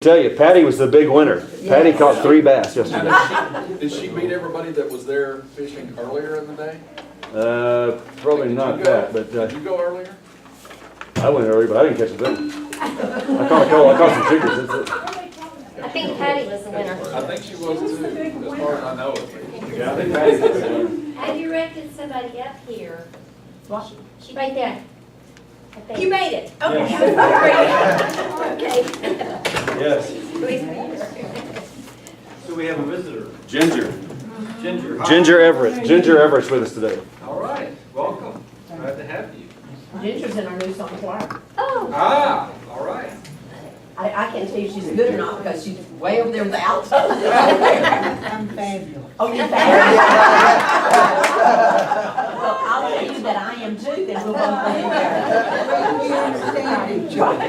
Tell you, Patty was the big winner. Patty caught 3 bass yesterday. Did she beat everybody that was there fishing earlier in the day? Probably not that, but Did you go earlier? I went early, but I didn't catch a thing. I caught a couple. I caught some chickens. That's it. I think Patty was the winner. I think she was too, as far as I know it. Yeah, I think Patty was the winner. I directed somebody up here. She right there. You made it. Okay. Okay. Yes. So we have a visitor, Ginger. Ginger. Ginger Everett. Ginger Everett's with us today. All right, welcome. Glad to have you. Ginger's in our new song choir. Oh, Ah, all right. I can't tell you she's good or not because she's way over there with the alto. I'm fabulous. Oh, you're fabulous. Well, I'll tell you that I am too, then we'll both be there. We understand each other.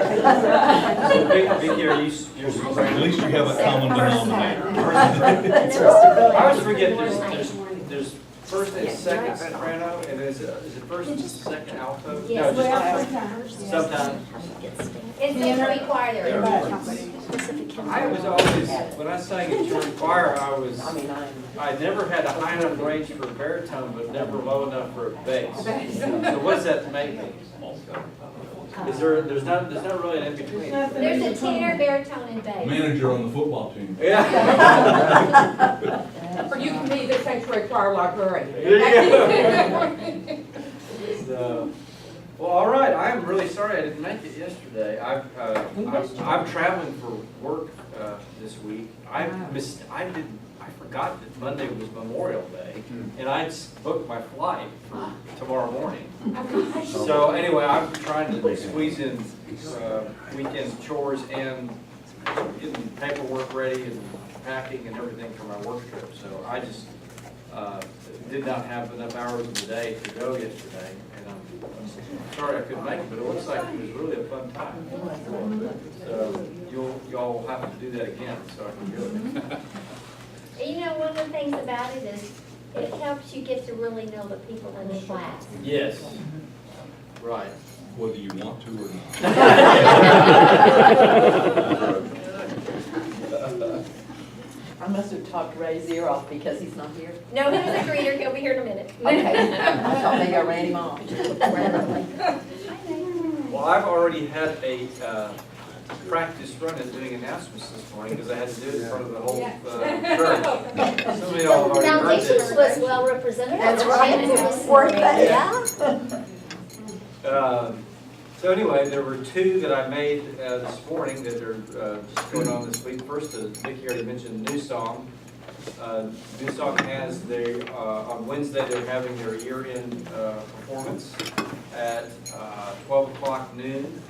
So Vicki, are you're At least you have a common denominator. I always forget, there's first and second soprano, and is it first and second alto? Yes. No, Well, just sometimes. it's the choir there. I was always, when I sang in church choir, I mean, I never had a high enough range for a baritone, but never low enough for a bass. So what does that make me? There's not really an in-between. There's a tenor, baritone, and bass. Manager on the football team. Yeah. Or you can be the sanctuary choir librarian. So, well, all right. I am really sorry I didn't make it yesterday. I'm traveling for work this week. I forgot that Monday was Memorial Day, and I'd booked my flight for tomorrow morning. So anyway, I'm trying to squeeze in weekend chores and getting paperwork ready and packing and everything for my work trip. So I just did not have enough hours of the day to go yesterday, and I'm sorry I couldn't make it, but it looks like it was really a fun time. So y'all have to do that again so I can do it. You know, one of the things about it is it helps you get to really know the people in the class. Yes, right. Whether you want to or not. I must have talked Ray's ear off because he's not here. No, he was a greeter. He'll be here in a minute. Okay, I thought maybe I ran him off. Well, I've already had a practice run at doing announcements this morning because I had to do it in front of the whole church. Some of y'all have already heard Foundation this. was well represented. That's right. It was Worth it. Yeah. So anyway, there were 2 that I made this morning that are just going on this week. First, Vicki already mentioned New Song. New Song has on Wednesday they're having their year-end performance at 12 o'clock noon.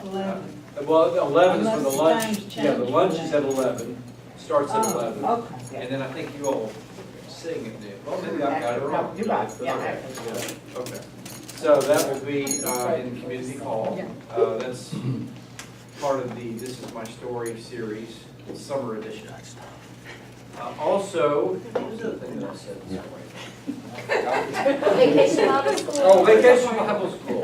11. Well, 11 is for the Unless lunch. times Yeah, the change lunch for is that. at 11. Starts at 11. Okay. And then I think you all sing at noon. Well, maybe I got it wrong. You're right, yeah. Okay, yeah, okay. So that will be in Community Hall. That's part of the This Is My Story series, summer edition. Also, what was the other thing that I said this morning? Vacation Bible School. Oh, Vacation Bible School.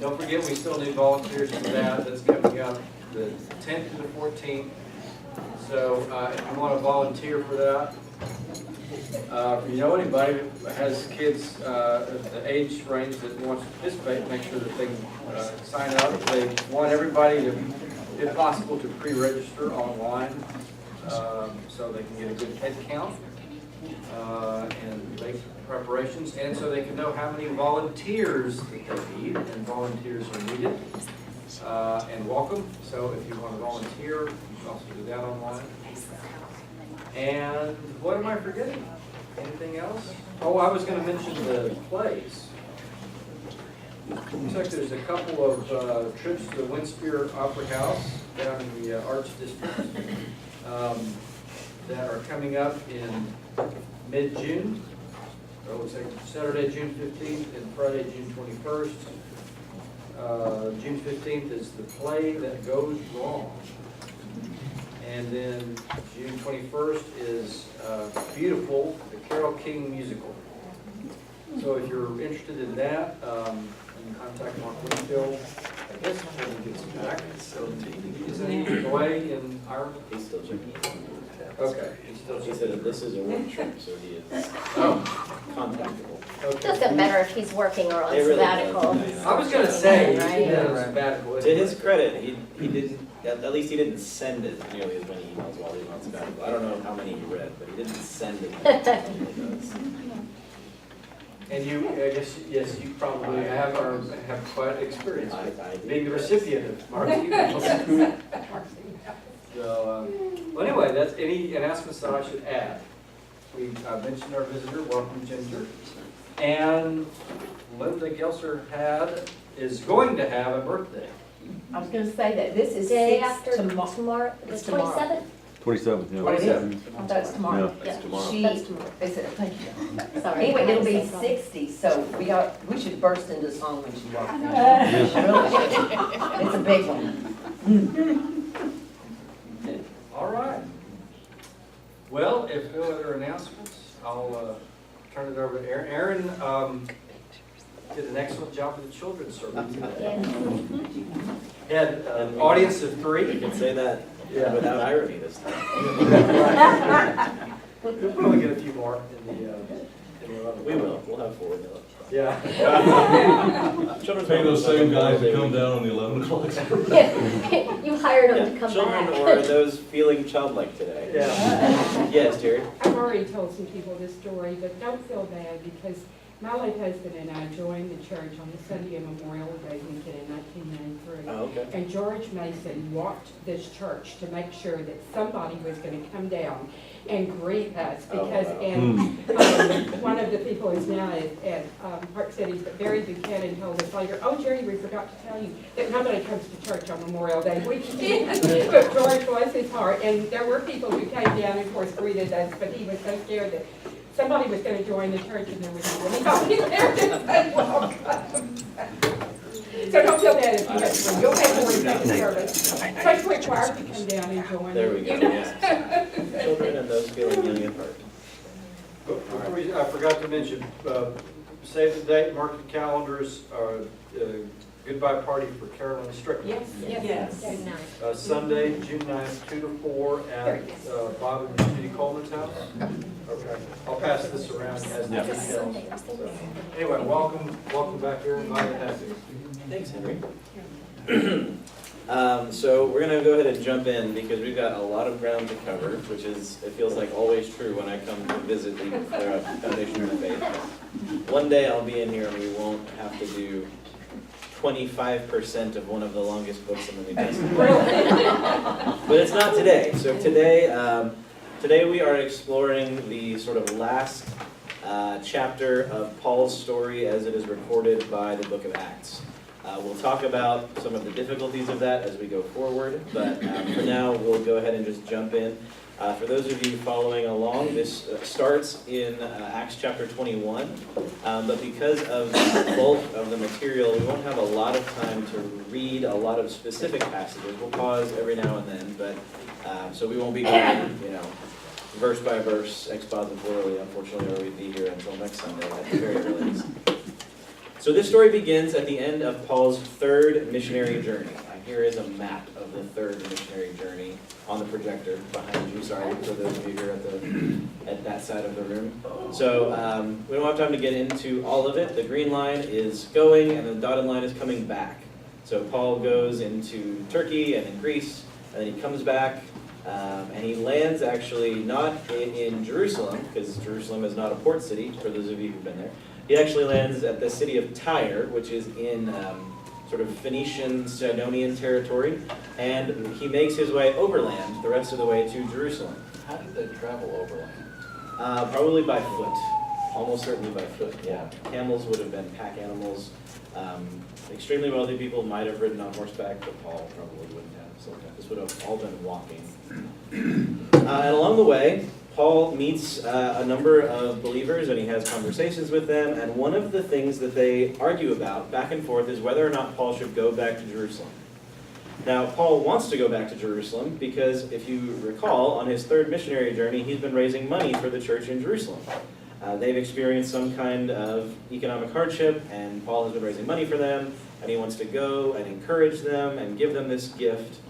Don't forget, we still need volunteers for that. That's coming up the 10th to the 14th. So if you want to volunteer for that, if you know anybody that has kids at the age range that wants to participate, make sure that they can sign up. They want everybody to, if possible, to pre-register online so they can get a good head count and make preparations, and so they can know how many volunteers that they need, and volunteers are needed and welcome. So if you want to volunteer, you can also do that online. And what am I forgetting? Anything else? Oh, I was going to mention the plays. Looks like there's a couple of trips to the Winspear Opera House down in the Arts District that are coming up in mid-June. So it looks like Saturday, June 15th and Friday, June 21st. June 15th is The Play That Goes Wrong. And then June 21st is Beautiful, the Carole King musical. So if you're interested in that, you can contact Mark Winfield I guess when he gets back, so is he away in Ireland? He's still checking. Okay, he's still He said that this is a work trip, so he is Oh, contactable. okay. Doesn't matter if he's working or on It really sabbatical. does. I was gonna say, Right. he did a sabbatical. To his credit, he didn't, at least he didn't send it nearly as many emails while he was on sabbatical. I don't know how many he read, but he didn't send it. He does. And you, I guess, yes, you probably have quite experience with I do. being the recipient of Mark's emails. So, well, anyway, that's any announcements that I should add. We mentioned our visitor, welcome Ginger. And Linda Gelser is going to have a birthday. I was gonna say that this is Day 6 after tomorrow. tomorrow, the It's tomorrow. 27th? 27th, yeah. Oh, it is? 27. I thought it's tomorrow. That's tomorrow. She, That's tomorrow. is it, thank you. Sorry. Anyway, it'll be I'm so sorry. 60, so we should burst into song when she walks in. Really. It's a big one. All right. Well, if no other announcements, I'll turn it over to Aaron. Aaron did an excellent job with the children's service today. Yeah. Had an audience of We 3. can say that Yeah. without irony this time. We'll probably get a few more in the We will, we'll have 4. Yeah. Children's Pay those same guys They to come would- down on the 11 o'clock. You hired them to Yeah, come children back. or those feeling childlike today. Yeah. Yes, Jerry? I've already told some people this story, but don't feel bad because my late husband and I joined the church on the Sunday of Memorial Day weekend in 1993. Oh, okay. And George Mason walked this church to make sure that somebody was going to come down and greet us Oh, because, wow. and one of the people who's now at Park Cities, but Barry Buchanan told us later, oh, Jerry, we forgot to tell you that nobody comes to church on Memorial Day weekend. But George, bless his heart, and there were people who came down and of course greeted us, but he was so scared that somebody was going to join the church and there was nobody there to say welcome. So don't feel bad if you have to. You'll pay for second service. Take quick choir to come down and join. There we go, You know? yes. Children and those feeling young at heart. I forgot to mention, save the date, mark your calendars, goodbye party for Carolyn Strickland. Yes, yes. Very nice. Sunday, June 9th, 2 to 4 at Bob and Judy Coleman's house. Okay, I'll pass this around as the It's a details. Sunday, I was thinking So, Sunday. Anyway, welcome back here, and glad to have you. Thanks, Henry. So we're gonna go ahead and jump in because we've got a lot of ground to cover, which is, it feels like always true when I come to visit the Foundation of the Faith. One day I'll be in here and we won't have to do 25% of one of the longest books in the New Testament. But it's not today. So today we are exploring the sort of last chapter of Paul's story as it is recorded by the book of Acts. We'll talk about some of the difficulties of that as we go forward, but for now we'll go ahead and just jump in. For those of you following along, this starts in Acts chapter 21, but because of the bulk of the material, we won't have a lot of time to read a lot of specific passages. We'll pause every now and then, but so we won't be going, verse by verse expositorily, unfortunately, or we'd be here until next Sunday at the very earliest. So this story begins at the end of Paul's third missionary journey. Here is a map of the third missionary journey on the projector behind you. Sorry for those of you here at that side of the room. So we don't have time to get into all of it. The green line is going and the dotted line is coming back. So Paul goes into Turkey and in Greece, and then he comes back and he lands actually not in Jerusalem, because Jerusalem is not a port city, for those of you who've been there. He actually lands at the city of Tyre, which is in sort of Phoenician, Sidonian territory, and he makes his way overland the rest of the way to Jerusalem. How did they travel overland? Probably by foot, almost certainly by foot, yeah. Camels would have been pack animals. Extremely wealthy people might have ridden on horseback, but Paul probably wouldn't have, so this would have all been walking. And along the way, Paul meets a number of believers and he has conversations with them, and one of the things that they argue about back and forth is whether or not Paul should go back to Jerusalem. Now, Paul wants to go back to Jerusalem because, if you recall, on his third missionary journey, he's been raising money for the church in Jerusalem. They've experienced some kind of economic hardship, and Paul has been raising money for them, and he wants to go and encourage them and give them this gift.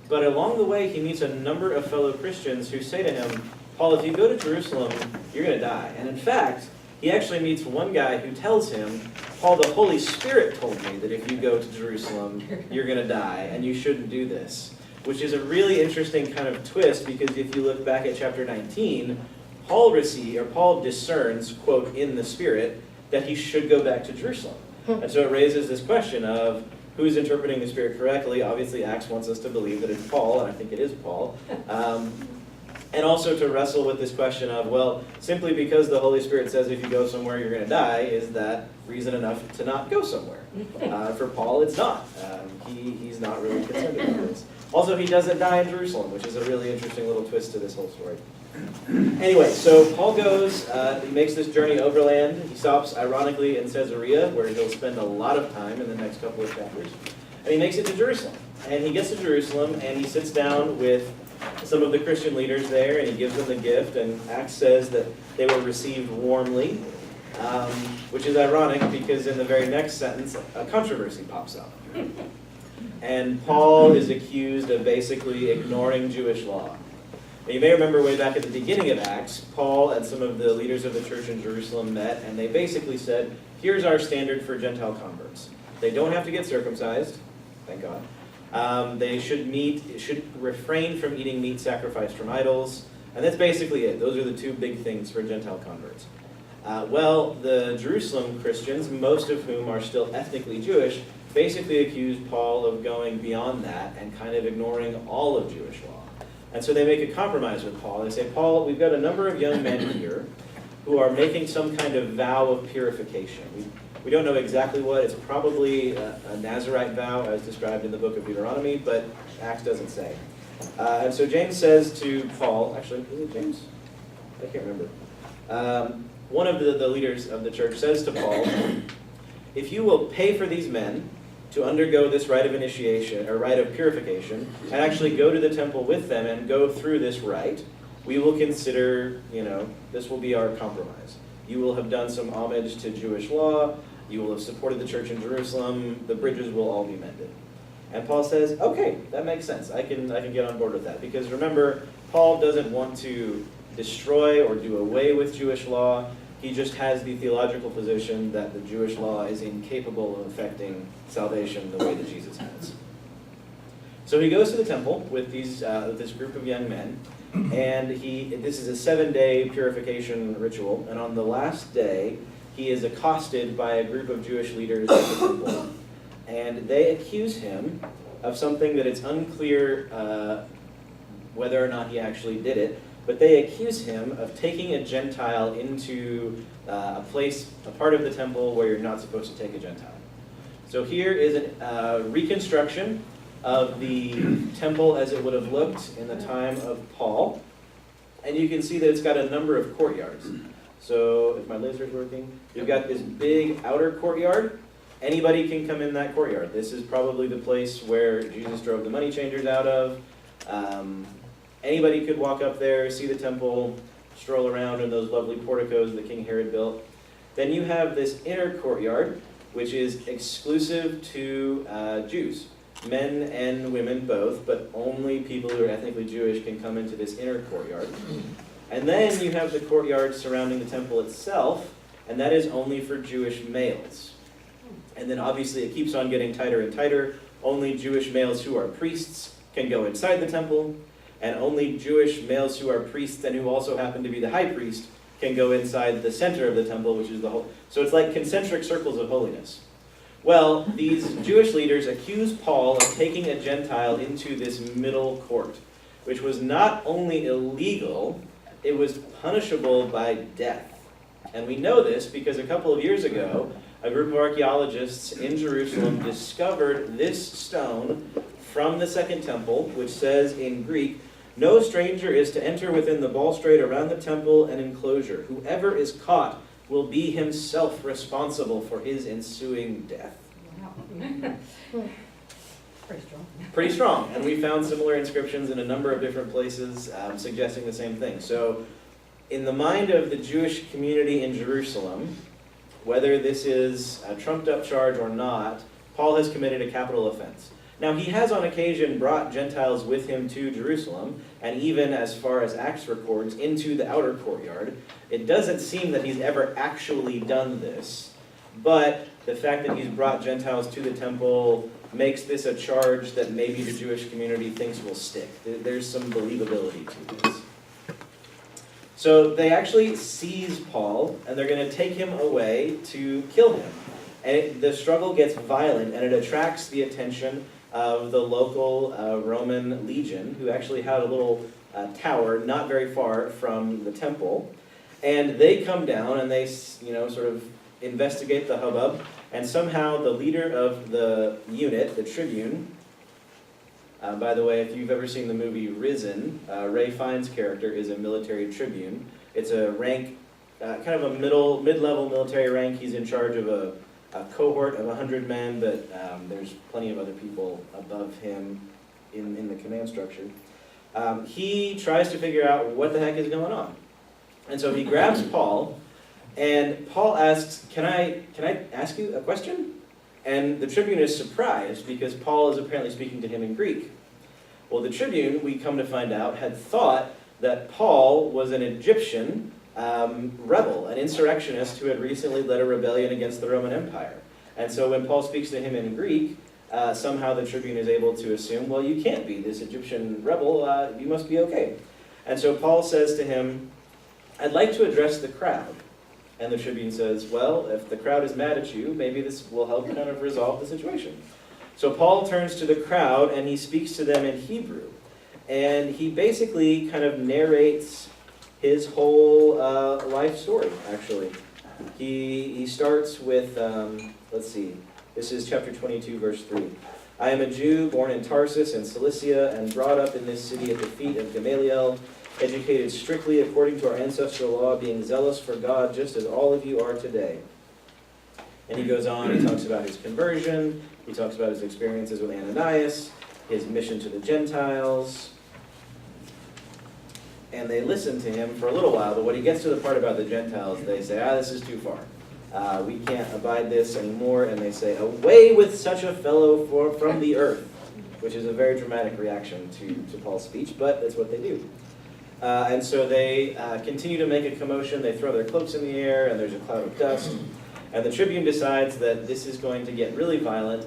But along the way, he meets a number of fellow Christians who say to him, Paul, if you go to Jerusalem, you're going to die. And in fact, he actually meets one guy who tells him, Paul, the Holy Spirit told me that if you go to Jerusalem, you're going to die, and you shouldn't do this. Which is a really interesting kind of twist, because if you look back at chapter 19, Paul discerns, quote, in the Spirit, that he should go back to Jerusalem. And so it raises this question of who's interpreting the Spirit correctly. Obviously, Acts wants us to believe that it's Paul, and I think it is Paul. And also to wrestle with this question of, well, simply because the Holy Spirit says if you go somewhere you're going to die, is that reason enough to not go somewhere? For Paul, it's not. He's not really concerned about this. Also, he doesn't die in Jerusalem, which is a really interesting little twist to this whole story. Anyway, so Paul goes, he makes this journey overland. He stops, ironically, in Caesarea, where he'll spend a lot of time in the next couple of chapters. And he makes it to Jerusalem. And he gets to Jerusalem, and he sits down with some of the Christian leaders there, and he gives them the gift. And Acts says that they were received warmly, which is ironic because in the very next sentence, a controversy pops up. And Paul is accused of basically ignoring Jewish law. And you may remember way back at the beginning of Acts, Paul and some of the leaders of the church in Jerusalem met, and they basically said, here's our standard for Gentile converts. They don't have to get circumcised, thank God. They should refrain from eating meat sacrificed from idols, and that's basically it. Those are the two big things for Gentile converts. Well, the Jerusalem Christians, most of whom are still ethnically Jewish, basically accused Paul of going beyond that and kind of ignoring all of Jewish law. And so they make a compromise with Paul. They say, Paul, we've got a number of young men here who are making some kind of vow of purification. We don't know exactly what. It's probably a Nazirite vow as described in the book of Deuteronomy, but Acts doesn't say. And so James says to Paul, actually, is it James? I can't remember. One of the leaders of the church says to Paul, if you will pay for these men to undergo this rite of initiation, or rite of purification, and actually go to the temple with them and go through this rite, we will consider, this will be our compromise. You will have done some homage to Jewish law, you will have supported the church in Jerusalem, the bridges will all be mended. And Paul says, okay, that makes sense. I can get on board with that. Because remember, Paul doesn't want to destroy or do away with Jewish law. He just has the theological position that the Jewish law is incapable of affecting salvation the way that Jesus has. So he goes to the temple with this group of young men, and this is a 7-day purification ritual, and on the last day, he is accosted by a group of Jewish leaders at the temple, and they accuse him of something that it's unclear whether or not he actually did it, but they accuse him of taking a Gentile into a part of the temple where you're not supposed to take a Gentile. So here is a reconstruction of the temple as it would have looked in the time of Paul. And you can see that it's got a number of courtyards. So if my laser's working, you've got this big outer courtyard. Anybody can come in that courtyard. This is probably the place where Jesus drove the money changers out of. Anybody could walk up there, see the temple, stroll around in those lovely porticos that King Herod built. Then you have this inner courtyard, which is exclusive to Jews. Men and women both, but only people who are ethnically Jewish can come into this inner courtyard. And then you have the courtyard surrounding the temple itself, and that is only for Jewish males. And then obviously it keeps on getting tighter and tighter. Only Jewish males who are priests can go inside the temple, and only Jewish males who are priests and who also happen to be the high priest can go inside the center of the temple, which is the whole. So it's like concentric circles of holiness. Well, these Jewish leaders accuse Paul of taking a Gentile into this middle court, which was not only illegal, it was punishable by death. And we know this because a couple of years ago, a group of archaeologists in Jerusalem discovered this stone from the Second Temple, which says in Greek, "No stranger is to enter within the balustrade around the temple and enclosure. Whoever is caught will be himself responsible for his ensuing death." Wow. Pretty strong. Pretty strong. And we found similar inscriptions in a number of different places suggesting the same thing. So in the mind of the Jewish community in Jerusalem, whether this is a trumped up charge or not, Paul has committed a capital offense. Now, he has on occasion brought Gentiles with him to Jerusalem, and even as far as Acts records, into the outer courtyard. It doesn't seem that he's ever actually done this, but the fact that he's brought Gentiles to the temple makes this a charge that maybe the Jewish community thinks will stick. There's some believability to this. So they actually seize Paul, and they're going to take him away to kill him. And the struggle gets violent, and it attracts the attention of the local Roman legion, who actually had a little tower not very far from the temple. And they come down and they, sort of investigate the hubbub. And somehow the leader of the unit, the tribune, by the way, if you've ever seen the movie Risen, Ray Fiennes' character is a military tribune. It's a rank, kind of a mid-level military rank. He's in charge of a cohort of 100 men, but there's plenty of other people above him in the command structure. He tries to figure out what the heck is going on. And so he grabs Paul, and Paul asks, can I ask you a question? And the tribune is surprised because Paul is apparently speaking to him in Greek. Well, the tribune, we come to find out, had thought that Paul was an Egyptian rebel, an insurrectionist who had recently led a rebellion against the Roman Empire. And so when Paul speaks to him in Greek, somehow the tribune is able to assume, well, you can't be this Egyptian rebel, you must be okay. And so Paul says to him, I'd like to address the crowd. And the tribune says, well, if the crowd is mad at you, maybe this will help kind of resolve the situation. So Paul turns to the crowd and he speaks to them in Hebrew. And he basically kind of narrates his whole life story, actually. He starts with, let's see, this is chapter 22, verse 3. I am a Jew born in Tarsus in Cilicia and brought up in this city at the feet of Gamaliel, educated strictly according to our ancestral law, being zealous for God just as all of you are today. And he goes on, he talks about his conversion, he talks about his experiences with Ananias, his mission to the Gentiles. And they listen to him for a little while, but when he gets to the part about the Gentiles, they say, this is too far. We can't abide this anymore. And they say, away with such a fellow from the earth, which is a very dramatic reaction to Paul's speech, but that's what they do. And so they continue to make a commotion. They throw their cloaks in the air, and there's a cloud of dust. And the tribune decides that this is going to get really violent.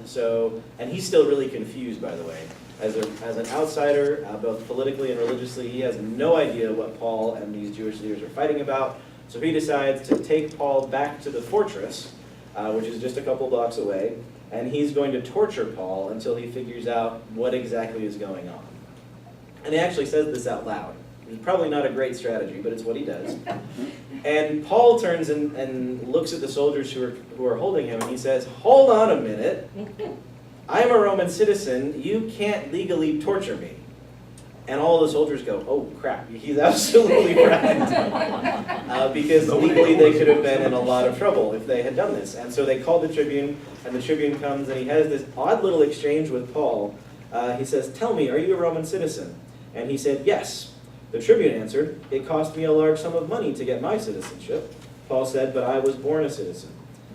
And he's still really confused, by the way. As an outsider, both politically and religiously, he has no idea what Paul and these Jewish leaders are fighting about. So he decides to take Paul back to the fortress, which is just a couple blocks away, and he's going to torture Paul until he figures out what exactly is going on. And he actually says this out loud. It's probably not a great strategy, but it's what he does. And Paul turns and looks at the soldiers who are holding him, and he says, hold on a minute. I'm a Roman citizen. You can't legally torture me. And all the soldiers go, oh crap, he's absolutely right. Because legally they could have been in a lot of trouble if they had done this. And so they called the tribune, and the tribune comes and he has this odd little exchange with Paul. He says, tell me, are you a Roman citizen? And he said, yes. The tribune answered, it cost me a large sum of money to get my citizenship. Paul said, but I was born a citizen.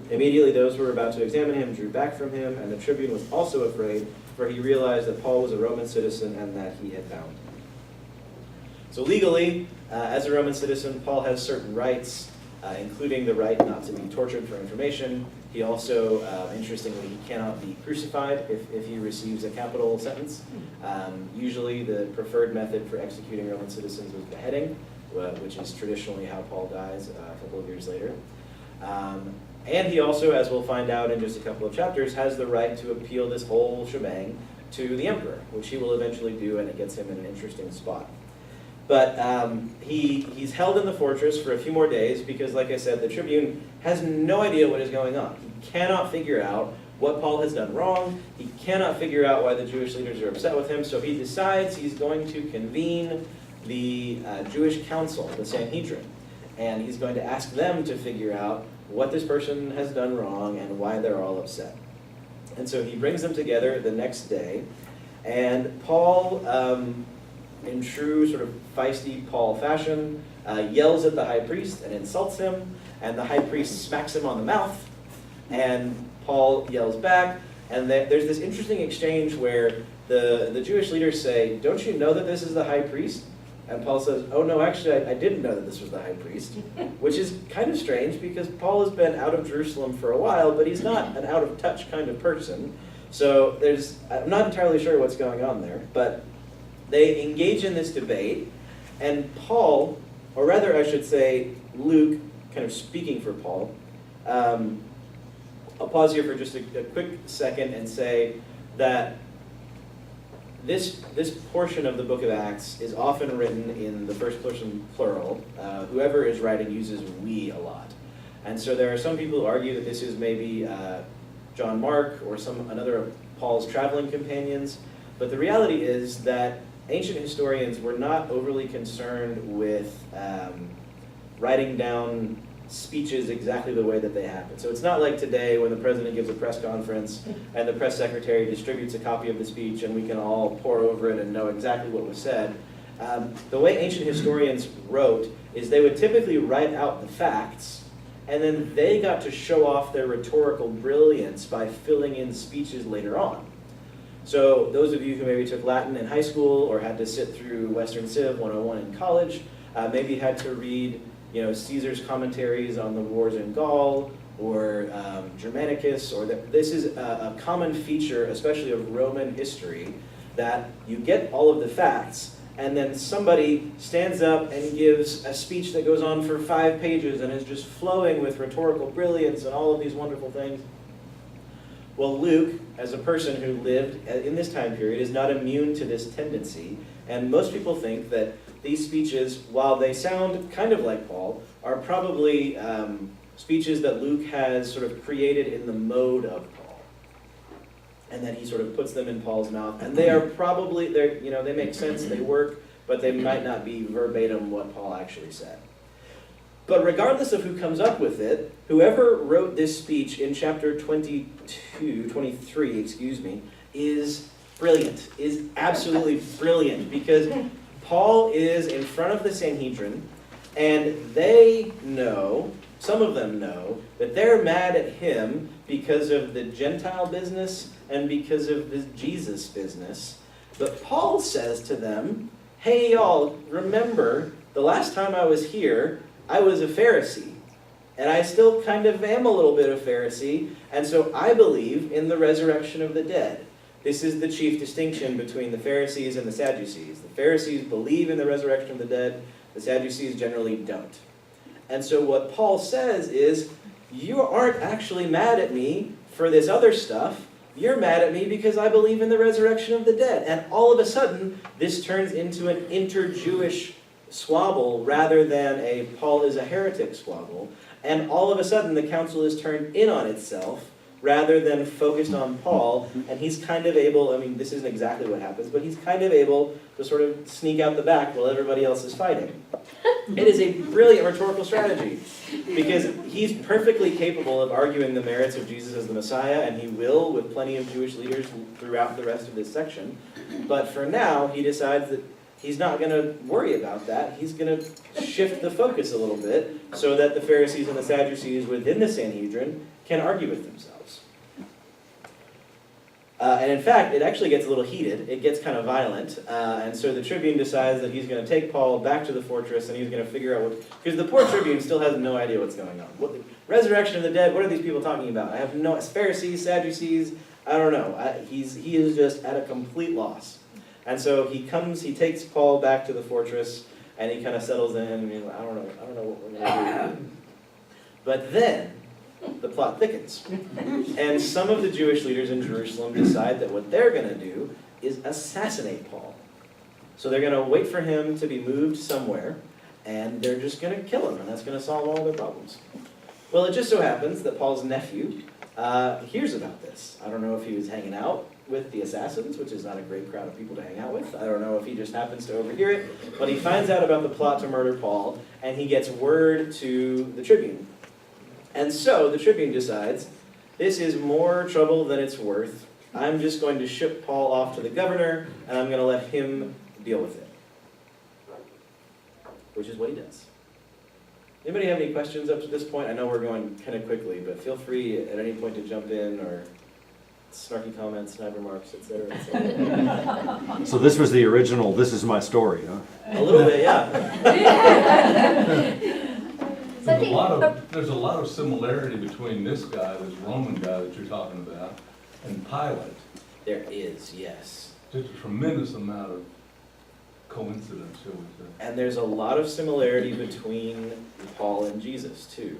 Immediately those who were about to examine him drew back from him, and the tribune was also afraid, for he realized that Paul was a Roman citizen and that he had bound him. So legally, as a Roman citizen, Paul has certain rights, including the right not to be tortured for information. He also, interestingly, he cannot be crucified if he receives a capital sentence. Usually the preferred method for executing Roman citizens was beheading, which is traditionally how Paul dies a couple of years later. And he also, as we'll find out in just a couple of chapters, has the right to appeal this whole shebang to the emperor, which he will eventually do, and it gets him in an interesting spot. But he's held in the fortress for a few more days because, like I said, the tribune has no idea what is going on. He cannot figure out what Paul has done wrong. He cannot figure out why the Jewish leaders are upset with him. So he decides he's going to convene the Jewish council, the Sanhedrin, and he's going to ask them to figure out what this person has done wrong and why they're all upset. And so he brings them together the next day, and Paul, in true sort of feisty Paul fashion, yells at the high priest and insults him, and the high priest smacks him on the mouth, and Paul yells back, And there's this interesting exchange where the Jewish leaders say, don't you know that this is the high priest? And Paul says, oh no, actually I didn't know that this was the high priest, which is kind of strange because Paul has been out of Jerusalem for a while, but he's not an out of touch kind of person. So I'm not entirely sure what's going on there, but they engage in this debate, and Paul, or rather I should say Luke, kind of speaking for Paul, I'll pause here for just a quick second and say that this portion of the book of Acts is often written in the first person plural. Whoever is writing uses we a lot. And so there are some people who argue that this is maybe John Mark or another of Paul's traveling companions. But the reality is that ancient historians were not overly concerned with writing down speeches exactly the way that they happen. So it's not like today when the president gives a press conference and the press secretary distributes a copy of the speech and we can all pore over it and know exactly what was said. The way ancient historians wrote is they would typically write out the facts, and then they got to show off their rhetorical brilliance by filling in speeches later on. So those of you who maybe took Latin in high school or had to sit through Western Civ 101 in college, maybe had to read Caesar's commentaries on the wars in Gaul, or Germanicus, or this is a common feature, especially of Roman history, that you get all of the facts, and then somebody stands up and gives a speech that goes on for 5 pages and is just flowing with rhetorical brilliance and all of these wonderful things. Well, Luke, as a person who lived in this time period, is not immune to this tendency, and most people think that these speeches, while they sound kind of like Paul, are probably speeches that Luke has sort of created in the mode of Paul, and that he sort of puts them in Paul's mouth. And they are probably, they make sense, they work, but they might not be verbatim what Paul actually said. But regardless of who comes up with it, whoever wrote this speech in chapter 23, is brilliant, is absolutely brilliant, because Paul is in front of the Sanhedrin, and they know, some of them know, that they're mad at him because of the Gentile business and because of the Jesus business. But Paul says to them, hey y'all, remember, the last time I was here, I was a Pharisee. And I still kind of am a little bit of Pharisee, and so I believe in the resurrection of the dead. This is the chief distinction between the Pharisees and the Sadducees. The Pharisees believe in the resurrection of the dead, the Sadducees generally don't. And so what Paul says is, you aren't actually mad at me for this other stuff, you're mad at me because I believe in the resurrection of the dead. And all of a sudden, this turns into an inter-Jewish squabble rather than a Paul is a heretic squabble. And all of a sudden, the council is turned in on itself rather than focused on Paul, and he's kind of able, this isn't exactly what happens, but he's kind of able to sort of sneak out the back while everybody else is fighting. It is a brilliant rhetorical strategy, because he's perfectly capable of arguing the merits of Jesus as the Messiah, and he will with plenty of Jewish leaders throughout the rest of this section. But for now, he decides that he's not going to worry about that. He's going to shift the focus a little bit so that the Pharisees and the Sadducees within the Sanhedrin can argue with themselves. And in fact, it actually gets a little heated. It gets kind of violent. And so the tribune decides that he's going to take Paul back to the fortress and he's going to figure out what... Because the poor tribune still has no idea what's going on. Resurrection of the dead, what are these people talking about? I have no... Pharisees, Sadducees, I don't know. He is just at a complete loss. And so he takes Paul back to the fortress and he kind of settles in and he's like, I don't know what we're going to do. But then... the plot thickens. And some of the Jewish leaders in Jerusalem decide that what they're going to do is assassinate Paul. So they're going to wait for him to be moved somewhere, and they're just going to kill him, and that's going to solve all their problems. Well, it just so happens that Paul's nephew hears about this. I don't know if he was hanging out with the assassins, which is not a great crowd of people to hang out with. I don't know if he just happens to overhear it, but he finds out about the plot to murder Paul, and he gets word to the tribune. And so the tribune decides, this is more trouble than it's worth. I'm just going to ship Paul off to the governor, and I'm going to let him deal with it. Which is what he does. Anybody have any questions up to this point? I know we're going kind of quickly, but feel free at any point to jump in or snarky comments, snide remarks, etc., etc. So this was the original, this is my story, huh? A little bit, yeah. There's a lot of similarity between this guy, this Roman guy that you're talking about, and Pilate. There is, yes. Just a tremendous amount of coincidence, shall we say. And there's a lot of similarity between Paul and Jesus, too.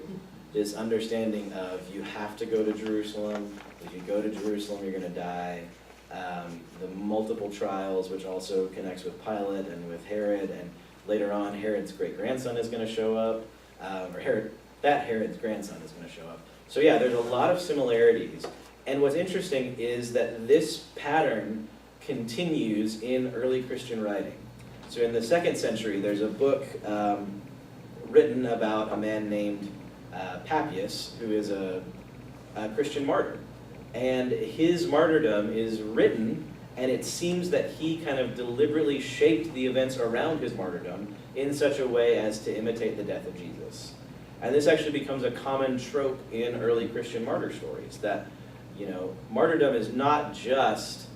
This understanding of you have to go to Jerusalem. If you go to Jerusalem, you're going to die. The multiple trials, which also connects with Pilate and with Herod, and later on, Herod's great-grandson is going to show up, Herod's grandson is going to show up. So yeah, there's a lot of similarities. And what's interesting is that this pattern continues in early Christian writing. So in the 2nd century, there's a book written about a man named Papias, who is a Christian martyr. And his martyrdom is written, and it seems that he kind of deliberately shaped the events around his martyrdom in such a way as to imitate the death of Jesus. And this actually becomes a common trope in early Christian martyr stories, that, martyrdom is not just,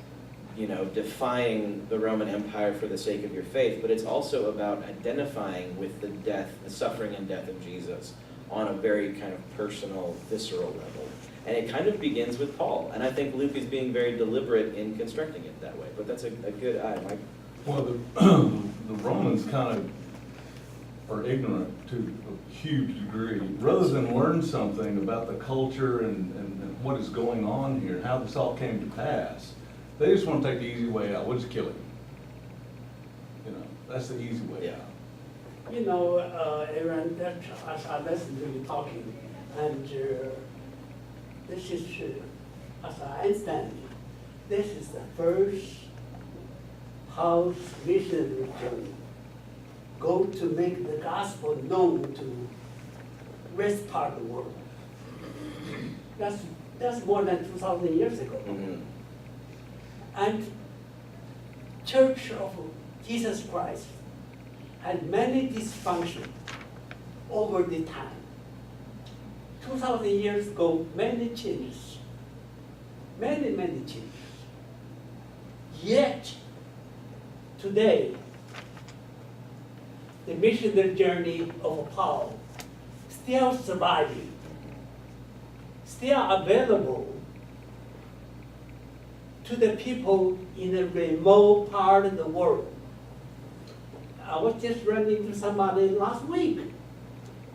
defying the Roman Empire for the sake of your faith, but it's also about identifying with the suffering and death of Jesus on a very kind of personal, visceral level. And it kind of begins with Paul. And I think Luke is being very deliberate in constructing it that way. But that's a good eye, Mike. Well, the Romans kind of are ignorant to a huge degree. Rather than learn something about the culture and what is going on here, how this all came to pass, they just want to take the easy way out. We'll just kill him. That's the easy way out. Aaron, as I listen to you talking, and this is, as I understand, this is the first house missionary journey. Go to make the gospel known to rest part of the world. That's more than 2,000 years ago. Mm-hmm. And Church of Jesus Christ had many dysfunctions over the time. 2,000 years ago, many changes. Many changes. Yet, today, the missionary journey of Paul still surviving, still available to the people in a remote part of the world. I was just running into somebody last week.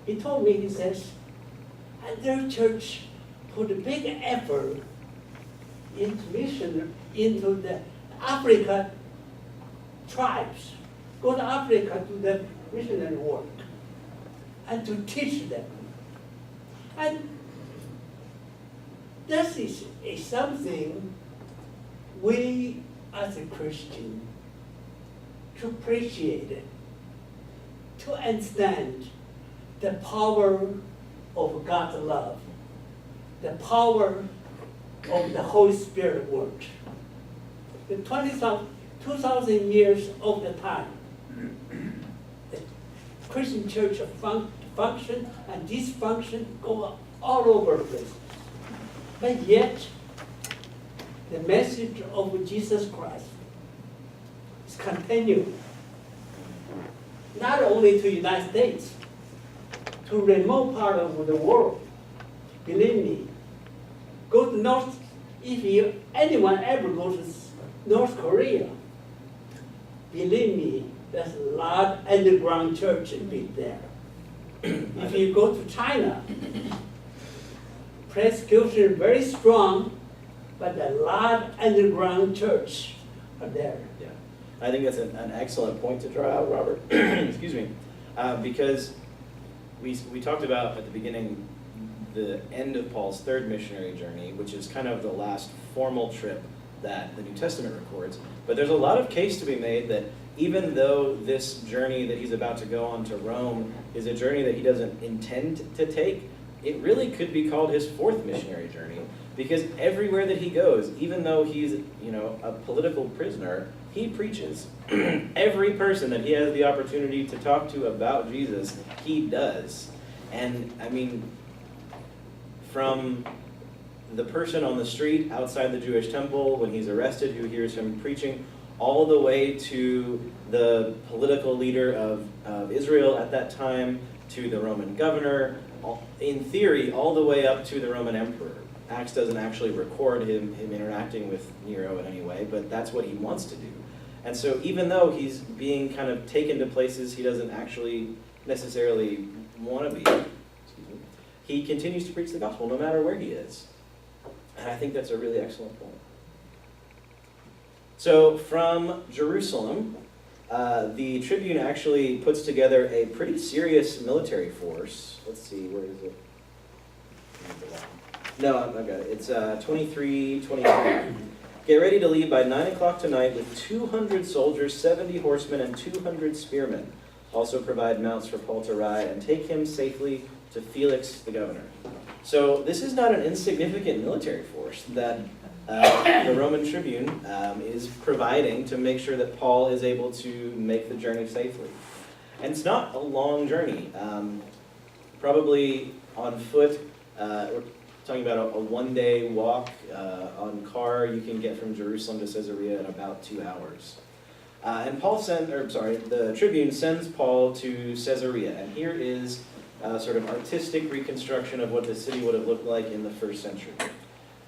He told me, he says, and their church put a big effort into mission, into the Africa tribes. Go to Africa to the missionary work and to teach them. And this is something we as a Christian to appreciate it, to understand the power of God's love, the power of the Holy Spirit work. The 2,000 years of the time, the Christian church function and dysfunction go all over the place. But yet, the message of Jesus Christ is continuing, not only to the United States, to remote part of the world. Believe me, go to North, if anyone ever goes to North Korea, believe me, there's a lot of underground churches big there. If you go to China, persecution is very strong, but a lot of underground church are there. Yeah, I think that's an excellent point to draw out, Robert. Excuse me, because we talked about at the beginning the end of Paul's third missionary journey, which is kind of the last formal trip that the New Testament records. But there's a lot of case to be made that even though this journey that he's about to go on to Rome is a journey that he doesn't intend to take, it really could be called his fourth missionary journey, because everywhere that he goes, even though he's a political prisoner, he preaches. Every person that he has the opportunity to talk to about Jesus, he does. And I mean, from the person on the street outside the Jewish temple when he's arrested who hears him preaching, all the way to the political leader of Israel at that time, to the Roman governor, in theory, all the way up to the Roman emperor. Acts doesn't actually record him interacting with Nero in any way, but that's what he wants to do. And so even though he's being kind of taken to places he doesn't actually necessarily want to be, he continues to preach the gospel no matter where he is. And I think that's a really excellent point. So from Jerusalem, the Tribune actually puts together a pretty serious military force. Let's see, where is it? No, I've got it. It's 23. Get ready to leave by 9 o'clock tonight with 200 soldiers, 70 horsemen, and 200 spearmen. Also provide mounts for Paul to ride and take him safely to Felix the governor. So this is not an insignificant military force that the Roman Tribune is providing to make sure that Paul is able to make the journey safely. And it's not a long journey. Probably on foot, we're talking about a one-day walk. On car, you can get from Jerusalem to Caesarea in about 2 hours. And the Tribune sends Paul to Caesarea, and here is a sort of artistic reconstruction of what the city would have looked like in the first century.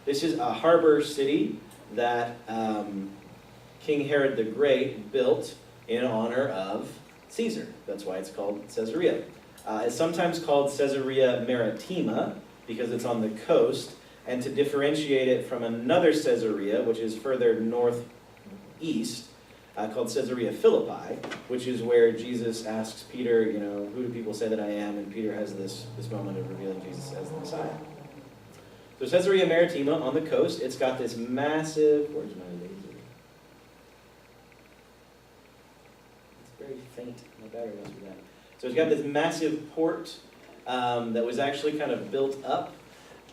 This is a harbor city that King Herod the Great built in honor of Caesar. That's why it's called Caesarea. It's sometimes called Caesarea Maritima because it's on the coast, and to differentiate it from another Caesarea, which is further northeast, called Caesarea Philippi, which is where Jesus asks Peter, who do people say that I am? And Peter has this moment of revealing Jesus as the Messiah. So Caesarea Maritima on the coast, it's got this massive, where's my laser? It's very faint, my battery must be down. So it's got this massive port that was actually kind of built up.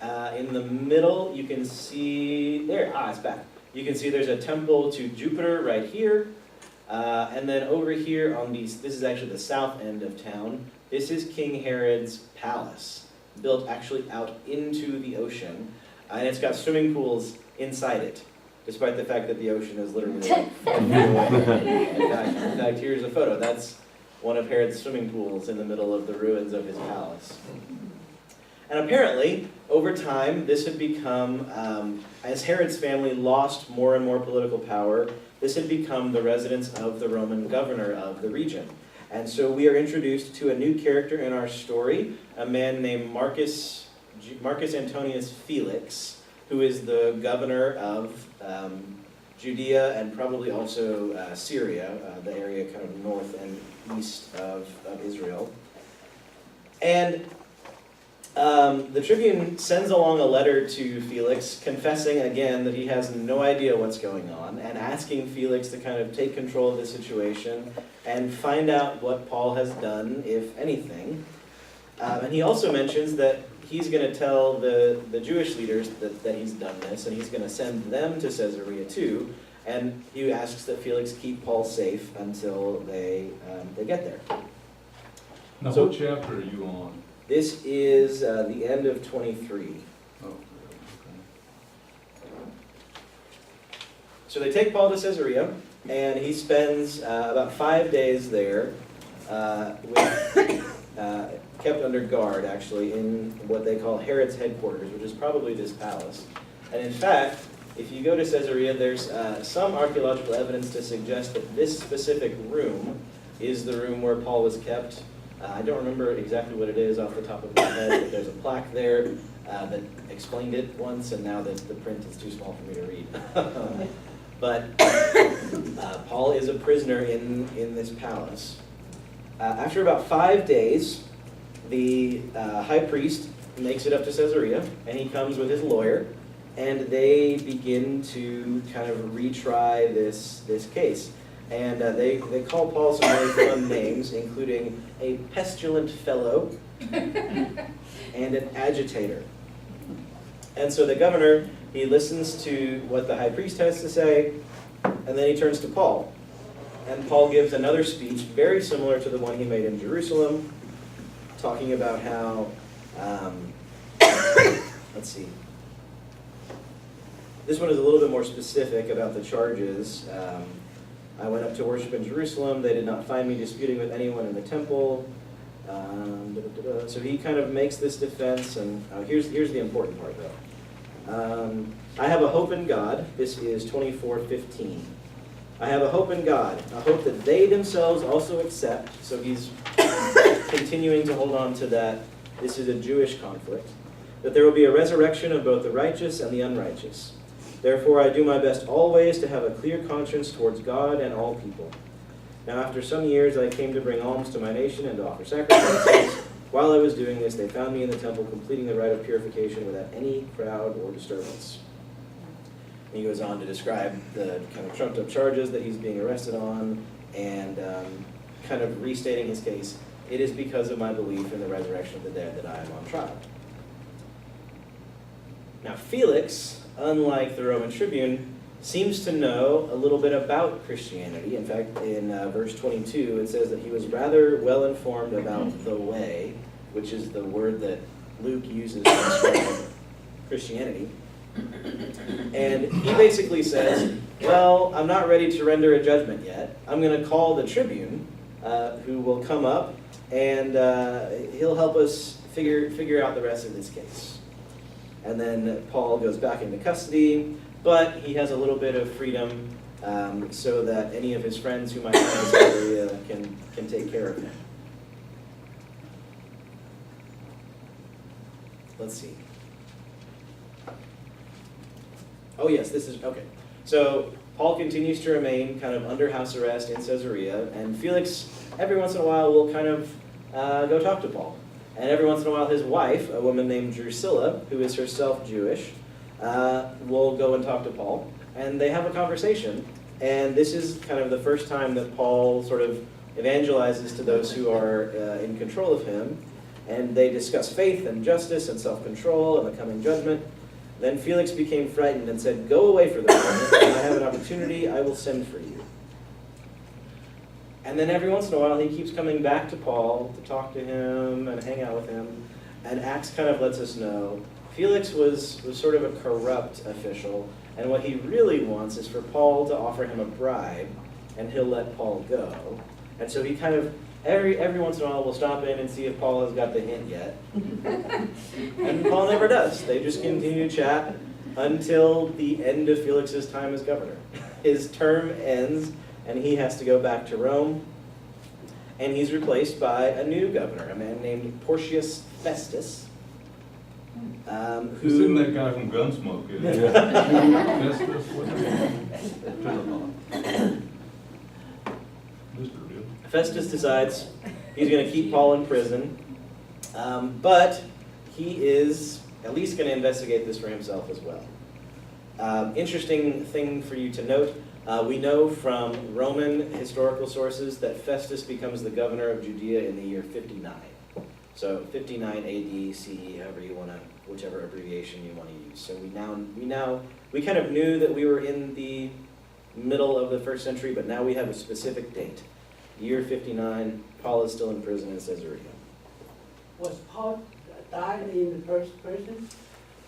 In the middle, you can see, it's back. You can see there's a temple to Jupiter right here. And then over here on this is actually the south end of town. This is King Herod's palace, built actually out into the ocean. And it's got swimming pools inside it, despite the fact that the ocean is literally like 5 feet away. In fact, here's a photo. That's one of Herod's swimming pools in the middle of the ruins of his palace. And apparently, over time, this had become, as Herod's family lost more and more political power, this had become the residence of the Roman governor of the region. And so we are introduced to a new character in our story, a man named Marcus Antonius Felix, who is the governor of Judea and probably also Syria, the area kind of north and east of Israel. And the Tribune sends along a letter to Felix, confessing again that he has no idea what's going on, and asking Felix to kind of take control of the situation and find out what Paul has done, if anything. And he also mentions that he's going to tell the Jewish leaders that he's done this, and he's going to send them to Caesarea too. And he asks that Felix keep Paul safe until they get there. Now, So- what chapter are you on? This is the end of 23. Oh, okay. So they take Paul to Caesarea, and he spends about 5 days there, kept under guard, actually, in what they call Herod's headquarters, which is probably this palace. And in fact, if you go to Caesarea, there's some archaeological evidence to suggest that this specific room is the room where Paul was kept. I don't remember exactly what it is off the top of my head, but there's a plaque there that explained it once, and now the print is too small for me to read. But Paul is a prisoner in this palace. After about 5 days, the high priest makes it up to Caesarea, and he comes with his lawyer, and they begin to kind of retry this case. And they call Paul some really fun names, including a pestilent fellow and an agitator. And so the governor, he listens to what the high priest has to say, and then he turns to Paul. And Paul gives another speech very similar to the one he made in Jerusalem, talking about how, let's see, This one is a little bit more specific about the charges. I went up to worship in Jerusalem. They did not find me disputing with anyone in the temple. So he kind of makes this defense, and here's the important part, though. I have a hope in God. This is 24:15. I have a hope in God, a hope that they themselves also accept. So he's continuing to hold on to that. This is a Jewish conflict. That there will be a resurrection of both the righteous and the unrighteous. Therefore, I do my best always to have a clear conscience towards God and all people. Now, after some years, I came to bring alms to my nation and to offer sacrifices. While I was doing this, they found me in the temple completing the rite of purification without any crowd or disturbance. And he goes on to describe the kind of trumped up charges that he's being arrested on and kind of restating his case. It is because of my belief in the resurrection of the dead that I am on trial. Now, Felix, unlike the Roman tribune, seems to know a little bit about Christianity. In fact, in verse 22, it says that he was rather well informed about the way, which is the word that Luke uses to describe Christianity. And he basically says, well, I'm not ready to render a judgment yet. I'm going to call the tribune, who will come up, and he'll help us figure out the rest of this case. And then Paul goes back into custody, but he has a little bit of freedom so that any of his friends who might be in this area can take care of him. Let's see. Oh yes, this is, okay. So Paul continues to remain kind of under house arrest in Caesarea, and Felix every once in a while will kind of go talk to Paul. And every once in a while his wife, a woman named Drusilla, who is herself Jewish, will go and talk to Paul. And they have a conversation, and this is kind of the first time that Paul sort of evangelizes to those who are in control of him. And they discuss faith and justice and self-control and the coming judgment. Then Felix became frightened and said, "Go away for the moment. When I have an opportunity, I will send for you." And then every once in a while, he keeps coming back to Paul to talk to him and hang out with him. And Acts kind of lets us know Felix was sort of a corrupt official, and what he really wants is for Paul to offer him a bribe, and he'll let Paul go. And so he kind of every once in a while will stop in and see if Paul has got the hint yet. And Paul never does. They just continue to chat until the end of Felix's time as governor. His term ends, and he has to go back to Rome, and he's replaced by a new governor, a man named Porcius Festus. Who's in that guy from Gunsmoke? Festus decides he's going to keep Paul in prison, but he is at least going to investigate this for himself as well. Interesting thing for you to note, we know from Roman historical sources that Festus becomes the governor of Judea in the year 59. So 59 AD, CE, however you want to, whichever abbreviation you want to use. So we kind of knew that we were in the middle of the first century, but now we have a specific date. Year 59, Paul is still in prison in Caesarea. Was Paul died in the first prison?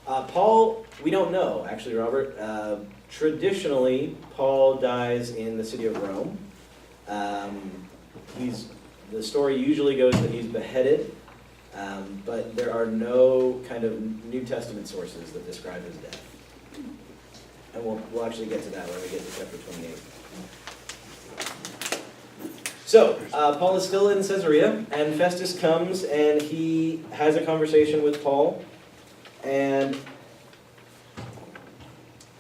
Paul, we don't know, actually, Robert. Traditionally, Paul dies in the city of Rome. The story usually goes that he's beheaded, but there are no kind of New Testament sources that describe his death. And we'll actually get to that when we get to chapter 28. So, Paul is still in Caesarea, and Festus comes and he has a conversation with Paul, and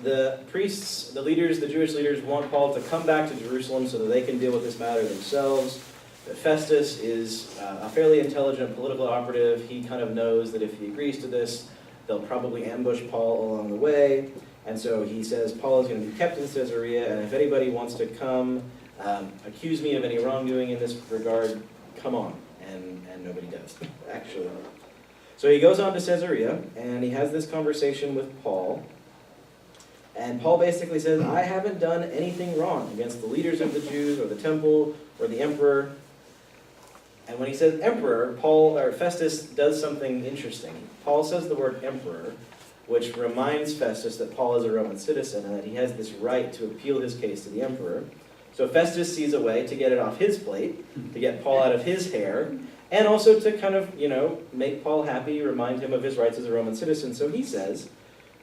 the priests, the leaders, the Jewish leaders want Paul to come back to Jerusalem so that they can deal with this matter themselves. But Festus is a fairly intelligent political operative. He kind of knows that if he agrees to this, they'll probably ambush Paul along the way. And so he says Paul is going to be kept in Caesarea, and if anybody wants to come accuse me of any wrongdoing in this regard, come on. And nobody does, actually. So he goes on to Caesarea, and he has this conversation with Paul. And Paul basically says, I haven't done anything wrong against the leaders of the Jews or the temple or the emperor. And when he says emperor, Festus does something interesting. Paul says the word emperor, which reminds Festus that Paul is a Roman citizen and that he has this right to appeal his case to the emperor. So Festus sees a way to get it off his plate, to get Paul out of his hair, and also to kind of, make Paul happy, remind him of his rights as a Roman citizen. So he says,